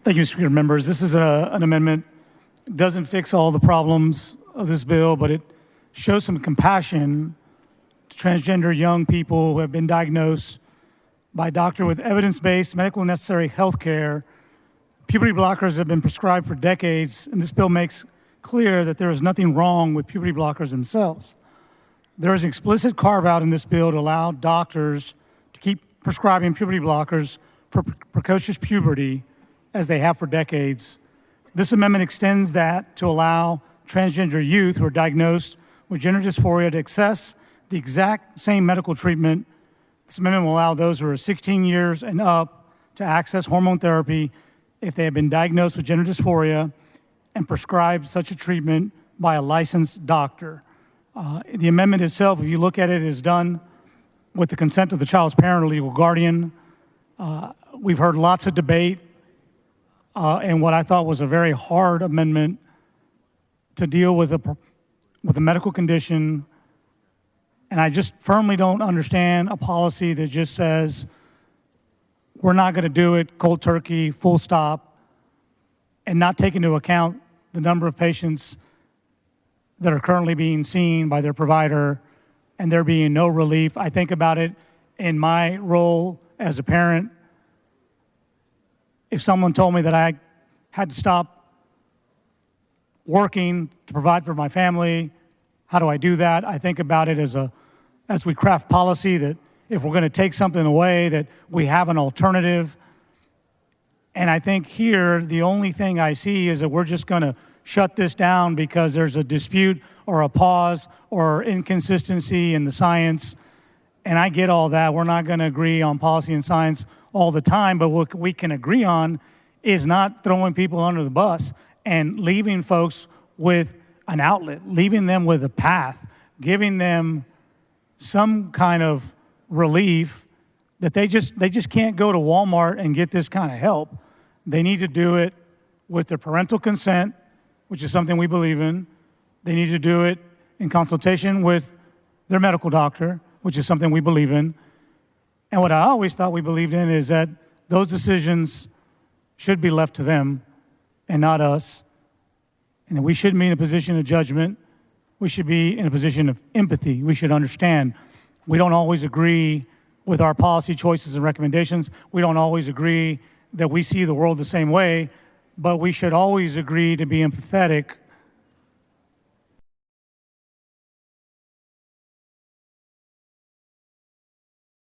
Thank you, Speaker. Members. This is an amendment. It doesn't fix all the problems of this bill, but it shows some compassion to transgender young people who have been diagnosed by a doctor with evidence-based, medically necessary health care. Puberty blockers have been prescribed for decades, and this bill makes clear that there is nothing wrong with puberty blockers themselves. There is an explicit carve-out in this bill to allow doctors to keep prescribing puberty blockers for precocious puberty as they have for decades. This amendment extends that to allow transgender youth who are diagnosed with gender dysphoria to access the exact same medical treatment. This amendment will allow those who are 16 years and up to access hormone therapy if they have been diagnosed with gender dysphoria and prescribed such a treatment by a licensed doctor. The amendment itself, if you look at it, is done with the consent of the child's parent or legal guardian. We've heard lots of debate and what I thought was a very hard amendment to deal with a medical condition. And I just firmly don't understand a policy that just says, we're not going to do it cold turkey, full stop, and not take into account the number of patients that are currently being seen by their provider and there being no relief. I think about it in my role as a parent. If someone told me that I had to stop working to provide for my family, how do I do that? I think about it as we craft policy, that if we're going to take something away, that we have an alternative. And I think here, the only thing I see is that we're just going to shut this down because there's a dispute or a pause or inconsistency in the science. And I get all that. We're not going to agree on policy and science all the time, but what we can agree on is not throwing people under the bus and leaving folks with an outlet, leaving them with a path, giving them some kind of relief that they just can't go to Walmart and get this kind of help. They need to do it with their parental consent, which is something we believe in. They need to do it in consultation with their medical doctor, which is something we believe in. And what I always thought we believed in is that those decisions should be left to them and not us. And that we shouldn't be in a position of judgment. We should be in a position of empathy. We should understand. We don't always agree with our policy choices and recommendations. We don't always agree that we see the world the same way, but we should always agree to be empathetic